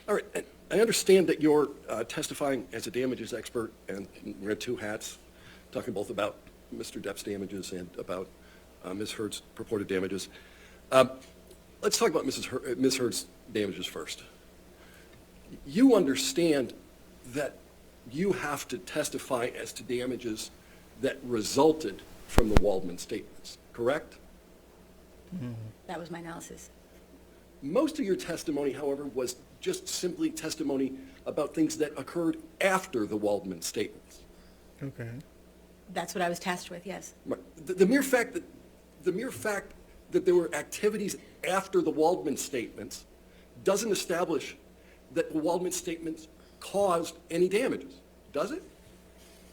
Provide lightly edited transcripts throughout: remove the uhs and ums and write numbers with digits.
All right, I understand that you're testifying as a damages expert and wear two hats, talking both about Mr. Depp's damages and about Ms. Heard's purported damages. Let's talk about Ms. Heard's damages first. You understand that you have to testify as to damages that resulted from the Waldman statements, correct? Mm-hmm. That was my analysis. Most of your testimony, however, was just simply testimony about things that occurred after the Waldman statements. Okay. That's what I was tasked with, yes. Right. The mere fact that there were activities after the Waldman statements doesn't establish that the Waldman statements caused any damages, does it?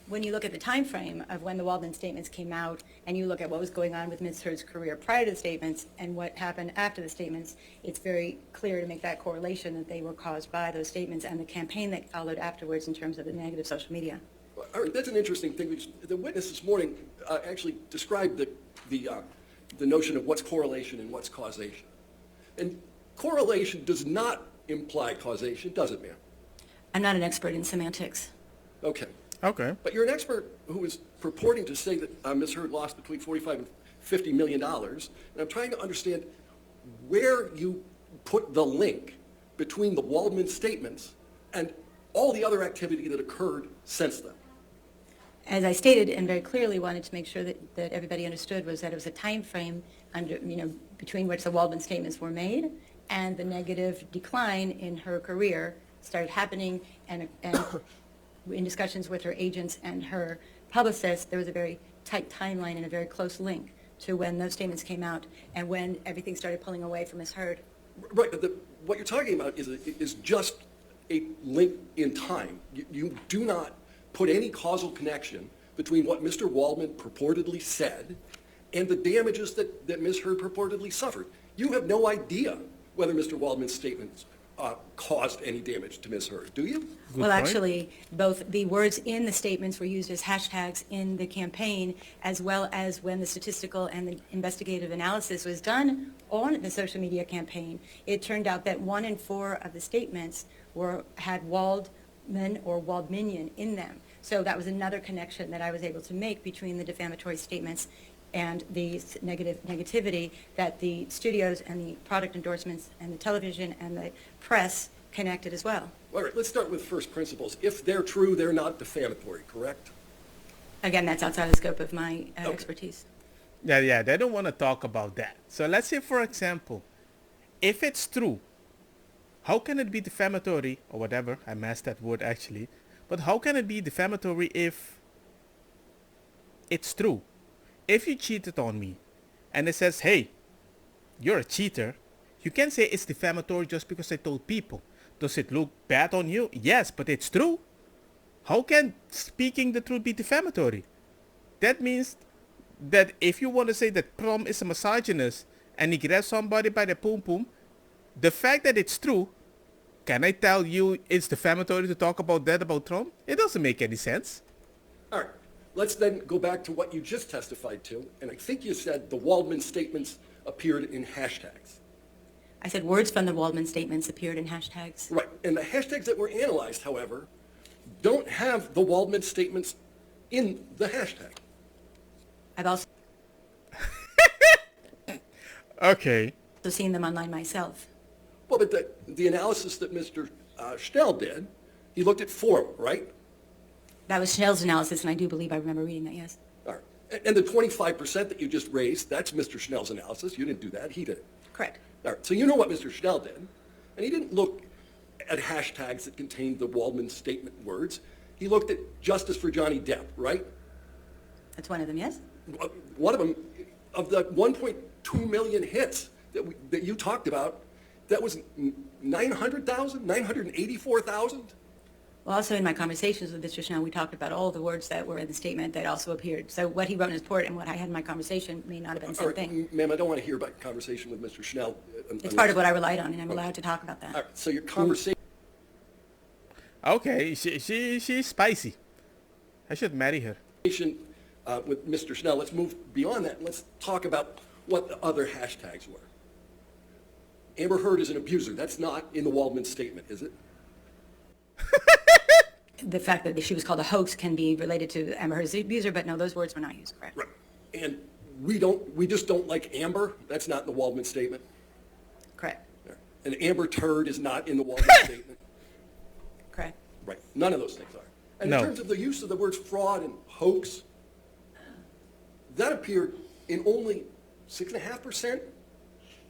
When you look at the time frame of when the Waldman statements came out, and you look at what was going on with Ms. Heard's career prior to the statements and what happened after the statements, it's very clear to make that correlation that they were caused by those statements and the campaign that followed afterwards in terms of the negative social media. All right, that's an interesting thing. The witness this morning actually described the notion of what's correlation and what's causation. And correlation does not imply causation, does it, ma'am? I'm not an expert in semantics. Okay. Okay. But you're an expert who is purporting to say that Ms. Heard lost between $45 and $50 million. And I'm trying to understand where you put the link between the Waldman statements and all the other activity that occurred since then. As I stated and very clearly wanted to make sure that everybody understood was that it was a time frame between which the Waldman statements were made and the negative decline in her career started happening, and in discussions with her agents and her publicist, there was a very tight timeline and a very close link to when those statements came out and when everything started pulling away from Ms. Heard. Right, but what you're talking about is just a link in time. You do not put any causal connection between what Mr. Waldman purportedly said and the damages that Ms. Heard purportedly suffered. You have no idea whether Mr. Waldman's statements caused any damage to Ms. Heard, do you? Good Well, point. actually, both the words in the statements were used as hashtags in the campaign, as well as when the statistical and the investigative analysis was done on the social media campaign. It turned out that 1 in 4 of the statements had Waldman or Waldminian in them. So that was another connection that I was able to make between the defamatory statements and the negativity that the studios and the product endorsements and the television and the press connected as well. All right, let's start with first principles. If they're true, they're not defamatory, correct? Again, that's outside the scope of my expertise. Yeah, they don't want to talk about that. So let's say, for example, if it's true, how can it be defamatory, or whatever, I masked that word actually, but how can it be defamatory if it's true? If you cheated on me, and it says, hey, you're a cheater, you can say it's defamatory just because I told people. Does it look bad on you? Yes, but it's true. How can speaking the truth be defamatory? That means that if you want to say that Prom is a misogynist and he grabs somebody by the poom poom, the fact that it's true, can I tell you it's defamatory to talk about that about Trump? It doesn't make any sense. All right, let's then go back to what you just testified to, and I think you said the Waldman statements appeared in hashtags. I said words from the Waldman statements appeared in hashtags. Right, and the hashtags that were analyzed, however, don't have the Waldman statements in the hashtag. I've also Okay. seen them online myself. Well, but the analysis that Mr. Schnell did, he looked at 4, right? That was Schnell's analysis, and I do believe I remember reading that, yes. All right. And the 25% that you just raised, that's Mr. Schnell's analysis. You didn't do that. He did it. Correct. All right. So you know what Mr. Schnell did. And he didn't look at hashtags that contained the Waldman statement words. He looked at justice for Johnny Depp, right? That's one of them, yes? One of them, of the 1.2 million hits that you talked about, that was 900,000, 984,000? Well, also in my conversations with Mr. Schnell, we talked about all the words that were in the statement that also appeared. So what he wrote in his report and what I had in my conversation may not have been the same thing. Ma'am, I don't want to hear about your conversation with Mr. Schnell. It's part of what I relied on, and I'm allowed to talk about that. All right, so your conversation... Okay, she's spicy. I should marry her. With Mr. Schnell, let's move beyond that and let's talk about what the other hashtags were. Amber Heard is an abuser. That's not in the Waldman statement, is it? The fact that she was called a hoax can be related to Amber Heard's abuser, but no, those words were not used, correct? Right. And we just don't like Amber. That's not in the Waldman statement. Correct, And Amber Turd is not in the Waldman statement. correct. Right. None of those things are. And No. in terms of the use of the words fraud and hoax, that appeared in only 6.5%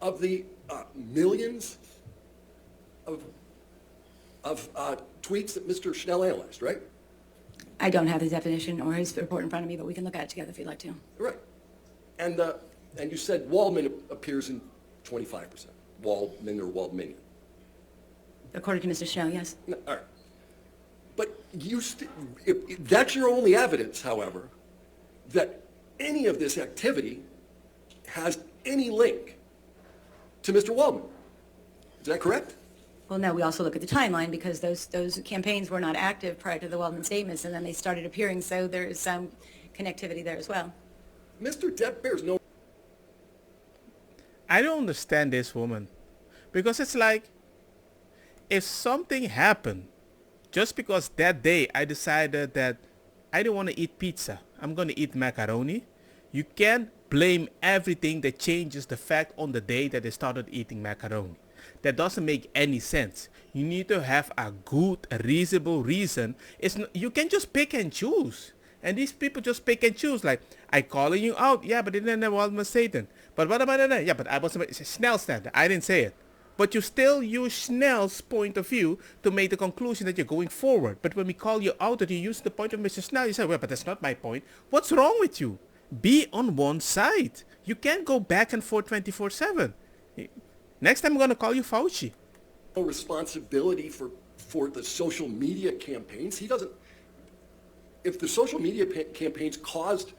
of the millions of tweets that Mr. Schnell analyzed, right? I don't have his definition or his report in front of me, but we can look at it together if you'd like to. Right. And you said Waldman appears in 25%. Waldman or Waldmanian. According to Mr. Schnell, yes. No, all right. But if that's your only evidence, however, that any of this activity has any link to Mr. Waldman. Is that correct? Well, no, we also look at the timeline because those campaigns were not active prior to the Waldman statements, and then they started appearing, so there is some connectivity there as well. Mr. Depp bears no... I don't understand this woman. Because it's like, if something happened, just because that day I decided that I don't want to eat pizza, I'm going to eat macaroni, you can't blame everything that changes the fact on the day that they started eating macaroni. That doesn't make any sense. You need to have a good, reasonable reason. You can just pick and choose. And these people just pick and choose. Like, I calling you out. Yeah, but it didn't have Waldman Satan. But what about that? Yeah, but I was Snell standard. I didn't say it. But you still use Snell's point of view to make the conclusion that you're going forward. But when we call you out that you use the point of Mr. Snell, you say, well, but that's not my point. What's wrong with you? Be on one side. You can't go back and forth 24/7. Next time I'm going to call you Fauci. no responsibility for the social media campaigns. He doesn't... If the social media campaigns caused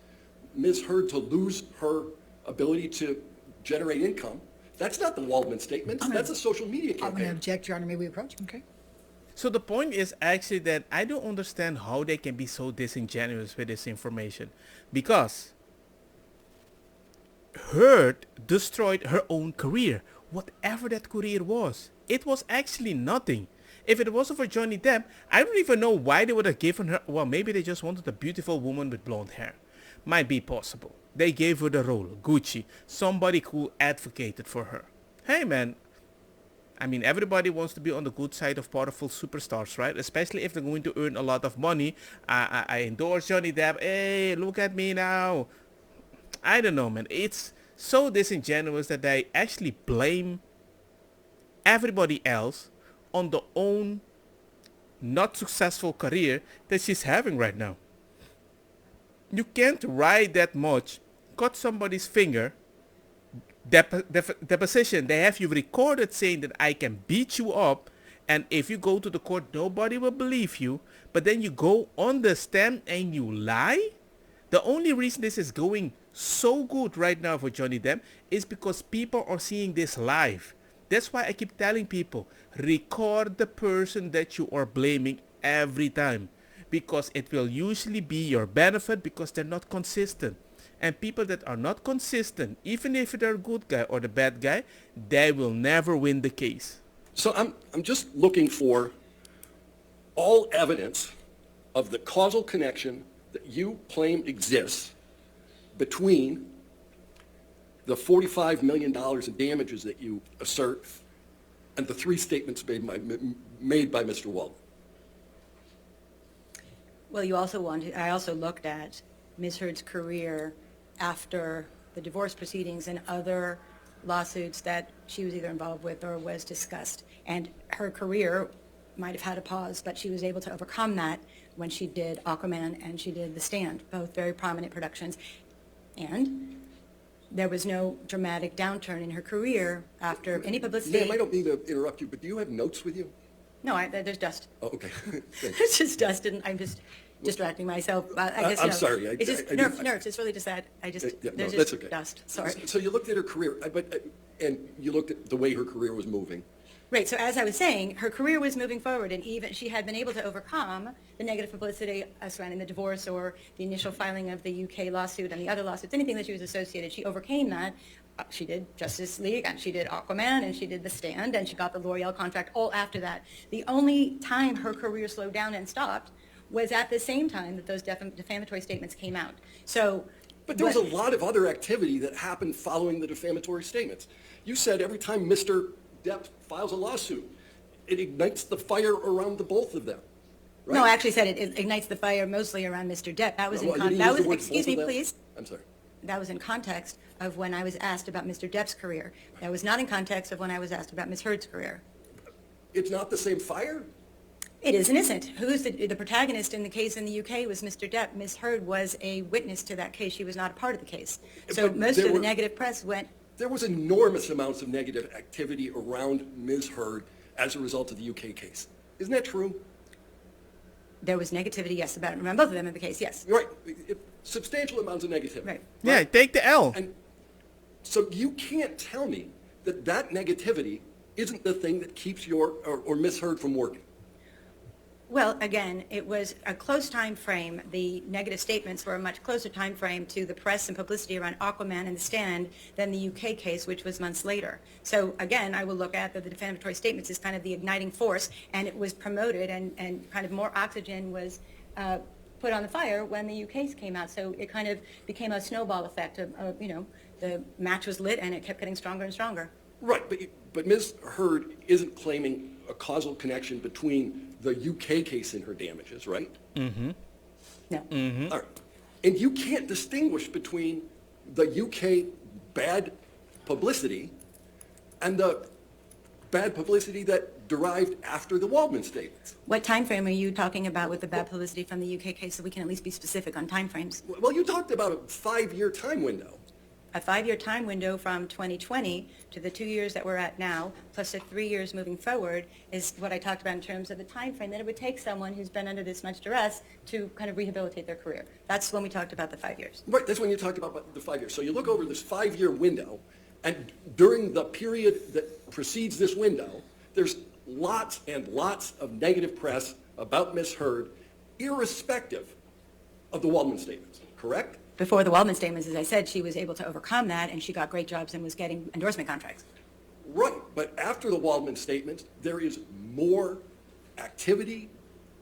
Ms. Heard to lose her ability to generate income, that's not the Waldman statements. That's a social media I'm going to campaign. object, Your Honor. May we approach? Okay. So the point is actually that I don't understand how they can be so disingenuous with this information. Because Heard destroyed her own career. Whatever that career was. It was actually nothing. If it wasn't for Johnny Depp, I don't even know why they would have given her... Well, maybe they just wanted a beautiful woman with blonde hair. Might be possible. They gave her the role. Gucci. Somebody who advocated for her. Hey, man. I mean, everybody wants to be on the good side of powerful superstars, right? Especially if they're going to earn a lot of money. I endorse Johnny Depp. Hey, look at me now. I don't know, man. It's so disingenuous that they actually blame everybody else on the own not successful career that she's having right now. You can't ride that much, cut somebody's finger, deposition, they have you recorded saying that I can beat you up, and if you go to the court, nobody will believe you, but then you go on the stand and you lie? The only reason this is going so good right now for Johnny Depp is because people are seeing this live. That's why I keep telling people, record the person that you are blaming every time. Because it will usually be your benefit because they're not consistent. And people that are not consistent, even if they're a good guy or the bad guy, they will never win the case. So I'm just looking for all evidence of the causal connection that you claim exists between the $45 million in damages that you assert and the three statements made by Mr. Waldman. Well, I also looked at Ms. Heard's career after the divorce proceedings and other lawsuits that she was either involved with or was discussed. And her career might have had a pause, but she was able to overcome that when she did Aquaman and she did The Stand, both very prominent productions. And there was no dramatic downturn in her career after any publicity. Ma'am, I don't mean to interrupt you, but do you have notes with you? No, there's dust. Oh, okay. Thanks. It's just dust, and I'm just distracting myself. I guess, I'm sorry. It's just nerves. It's really just that. There's that's just okay. dust. Sorry. So you looked at her career, and you looked at the way her career was moving. Right. So as I was saying, her career was moving forward, and even she had been able to overcome the negative publicity surrounding the divorce or the initial filing of the UK lawsuit and the other lawsuits, anything that she was associated. She overcame that She did Justice League, and she did Aquaman, and she did The Stand, and she got the L'Oreal contract all after that. The only time her career slowed down and stopped was at the same time that those defamatory statements came out. So, But there was a lot of other activity that happened following the defamatory statements. You said every time Mr. Depp files a lawsuit, it ignites the fire around the both of them, right? no, I actually said it ignites the fire mostly around Mr. Depp. That was Well, in you didn't that use the was, word excuse both of me, them? please. I'm sorry. That was in context of when I was asked about Mr. Depp's career. That was not in context of when I was asked about Ms. Heard's career. It's not the same fire? It is and isn't. Who's the protagonist in the case in the UK was Mr. Depp. Ms. Heard was a witness to that case. She was not a part of the case. So But most there of the were- negative press went, There was enormous amounts of negative activity around Ms. Heard as a result of the UK case. Isn't that true? there was negativity, yes, around both of them in the case, yes. Right. Substantial amounts of negativity. Right. Yeah, take the L. And so you can't tell me that that negativity isn't the thing that keeps or Ms. Heard from working. Well, again, it was a close time frame. The negative statements were a much closer time frame to the press and publicity around Aquaman and The Stand than the UK case, which was months later. So again, I will look at the defamatory statements as kind of the igniting force, and it was promoted and kind of more oxygen was put on the fire when the UK came out. So it kind of became a snowball effect of the match was lit and it kept getting stronger and stronger. Right, but Ms. Heard isn't claiming a causal connection between the UK case and her damages, right? No. All right. And you can't distinguish between the UK bad publicity and the bad publicity that derived after the Waldman statements. What time frame are you talking about with the bad publicity from the UK case so we can at least be specific on time frames? Well, you talked about a 5-year time window. A 5-year time window from 2020 to the 2 years that we're at now, plus the 3 years moving forward, is what I talked about in terms of the time frame that it would take someone who's been under this much duress to kind of rehabilitate their career. That's when we talked about the 5 years. Right, that's when you talked about the 5 years. So you look over this 5-year window, and during the period that precedes this window, there's lots and lots of negative press about Ms. Heard, irrespective of the Waldman statements, correct? Before the Waldman statements, as I said, she was able to overcome that, and she got great jobs and was getting endorsement contracts. Right, but after the Waldman statements, there is more activity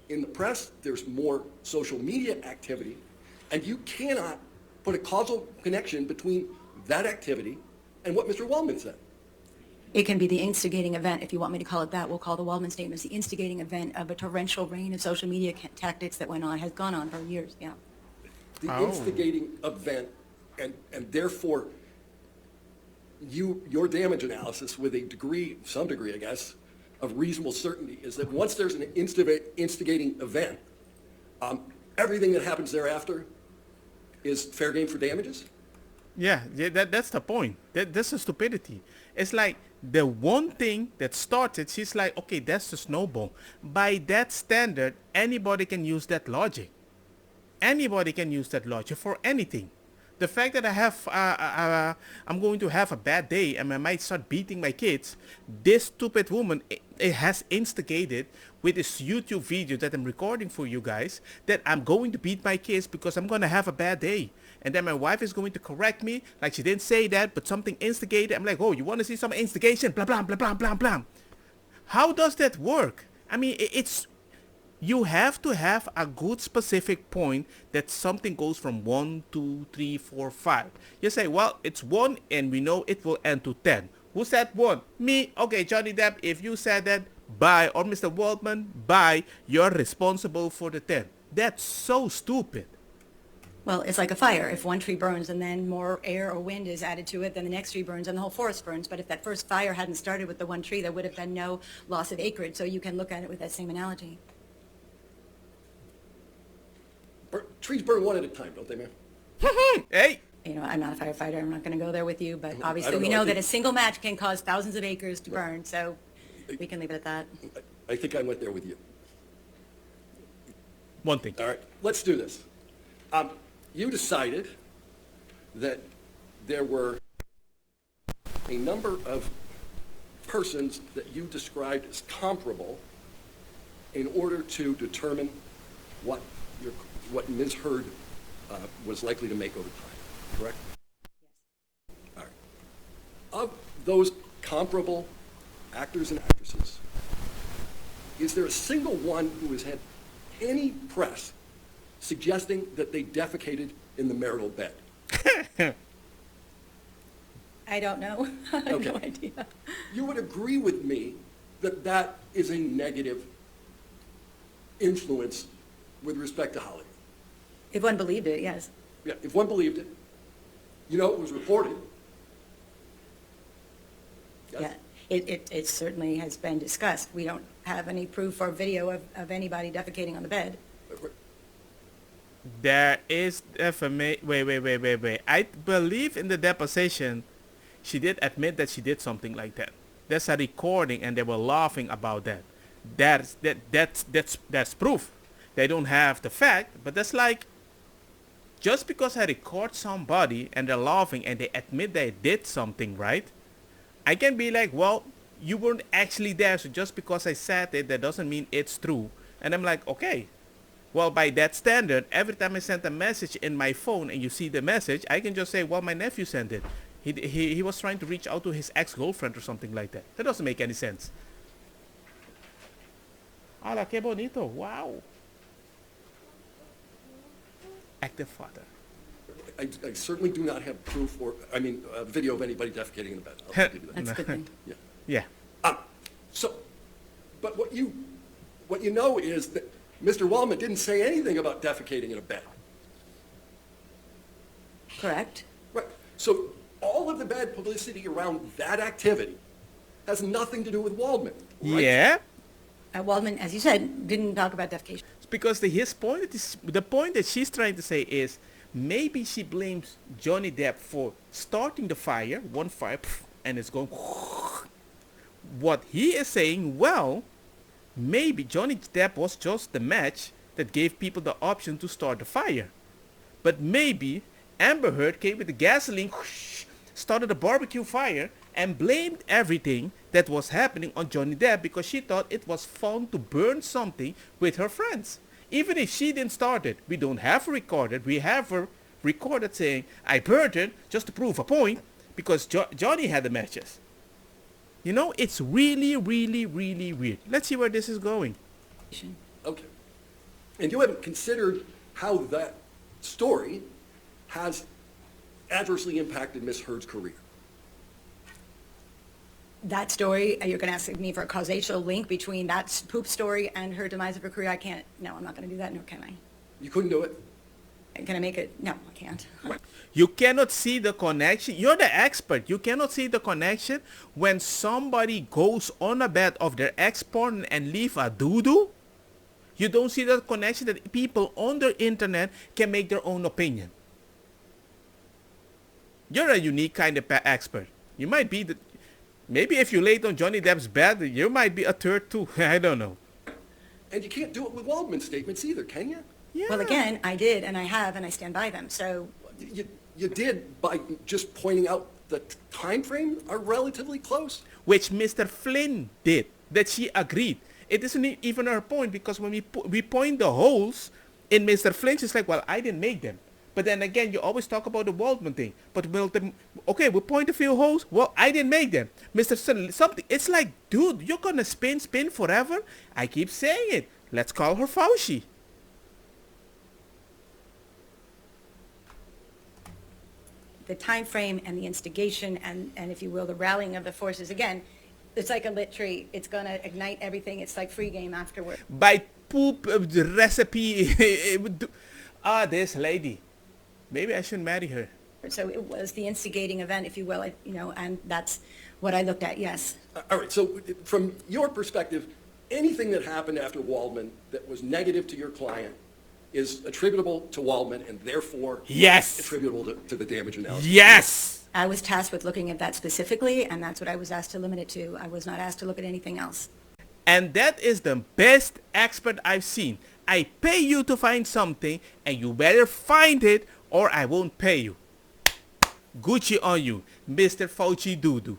in the press, there's more social media activity, and you cannot put a causal connection between that activity and what Mr. Waldman said. It can be the instigating event, if you want me to call it that. We'll call the Waldman statements the instigating event of a torrential rain of social media tactics that has gone on for years, yeah. The instigating event, and therefore, your damage analysis with some degree, I guess, of reasonable certainty is that once there's an instigating event, everything that happens thereafter is fair game for damages? Yeah, that's the point. That's the stupidity. It's like the one thing that started, she's like, okay, that's the snowball. By that standard, anybody can use that logic. Anybody can use that logic for anything. The fact that I'm going to have a bad day and I might start beating my kids, this stupid woman, it has instigated with this YouTube video that I'm recording for you guys that I'm going to beat my kids because I'm going to have a bad day. And then my wife is going to correct me, like she didn't say that, but something instigated. I'm like, oh, you want to see some instigation? Blah, blah, blah, blah, blah, blah. How does that work? I mean, you have to have a good specific point that something goes from 1, 2, 3, 4, 5. You say, well, it's 1 and we know it will end to 10. Who said 1? Me. Okay, Johnny Depp, if you said that, bye. Or Mr. Waldman, bye. You're responsible for the 10. That's so stupid. Well, it's like a fire. If one tree burns and then more air or wind is added to it, then the next tree burns and the whole forest burns. But if that first fire hadn't started with the one tree, there would have been no loss of acreage. So you can look at it with that same analogy. Trees burn one at a time, don't they, ma'am? Hey! You know, I'm not a firefighter. I'm not going to go there with you. But I obviously, don't we know. know that a single match can cause thousands of acres to burn. So we can leave it at that. I think I went there with you. One thing. All right, let's do this. You decided that there were a number of persons that you described as comparable in order to determine what Ms. Heard was likely to make over time, correct? Yes. All right. of those comparable actors and actresses, is there a single one who has had any press suggesting that they defecated in the marital bed? I don't know. I have no Okay. idea. You would agree with me that that is a negative influence with respect to Hollywood. If one believed it, yes. Yeah, if one believed it, you know, it was reported. Yes? Yeah. It certainly has been discussed. We don't have any proof or video of anybody defecating on the bed. There is defamation. Wait. I believe in the deposition, she did admit that she did something like that. There's a recording, and they were laughing about that. That's proof. They don't have the fact, but that's like, just because I record somebody and they're laughing and they admit they did something, right? I can be like, well, you weren't actually there, so just because I said it, that doesn't mean it's true. And I'm like, okay. Well, by that standard, every time I send a message in my phone and you see the message, I can just say, well, my nephew sent it. He was trying to reach out to his ex-girlfriend or something like that. That doesn't make any sense. Hola, qué bonito. Wow. Active father. I certainly do not have proof or, video of anybody defecating in the bed. I'll give you that. That's a good thing. Yeah. Yeah. But what you know is that Mr. Wallman didn't say anything about defecating in a bed. Correct? Right. So all of the bad publicity around that activity has nothing to do with Waldman. Right? Yeah. Waldman, as you said, didn't talk about defecation. It's because the point that she's trying to say is, maybe she blames Johnny Depp for starting the fire, one fire, and it's going. What he is saying, well, maybe Johnny Depp was just the match that gave people the option to start the fire. But maybe Amber Heard came with the gasoline, started a barbecue fire, and blamed everything that was happening on Johnny Depp because she thought it was fun to burn something with her friends. Even if she didn't start it, we don't have her recorded. We have her recorded saying, I burned it just to prove a point because Johnny had the matches. You know, it's really, really, really weird. Let's see where this is going. Okay. And you haven't considered how that story has adversely impacted Miss Heard's career. That story, you're going to ask me for a causal link between that poop story and her demise of her career. I can't. No, I'm not going to do that, nor can I. You couldn't do it? Can I make it? No, I can't. You cannot see the connection. You're the expert. You cannot see the connection when somebody goes on a bed of their ex-partner and leave a doo-doo. You don't see the connection that people on the internet can make their own opinion. You're a unique kind of expert. You might be the... Maybe if you laid on Johnny Depp's bed, you might be a third too. I don't know. And you can't do it with Waldman statements either, can you? Yeah. Well, again, I did, and I have, and I stand by them. So You did by just pointing out the time frame are relatively close. Which Mr. Flynn did, that she agreed. It isn't even her point because when we point the holes in Mr. Flynn's, it's like, well, I didn't make them. But then again, you always talk about the Waldman thing. But okay, we point a few holes. Well, I didn't make them. Mr. Something. It's like, dude, you're going to spin forever? I keep saying it. Let's call her Fauci. the time frame and the instigation and if you will, the rallying of the forces, again, it's like a lit tree. It's going to ignite everything. It's like free game afterward. By poop recipe. This lady. Maybe I shouldn't marry her. So it was the instigating event, if you will, and that's what I looked at, yes. All right, so from your perspective, anything that happened after Waldman that was negative to your client is attributable to Waldman and therefore Yes. attributable to the damage analysis? Yes. I was tasked with looking at that specifically, and that's what I was asked to limit it to. I was not asked to look at anything else. And that is the best expert I've seen. I pay you to find something, and you better find it, or I won't pay you. Gucci on you, Mr. Fauci Doodoo.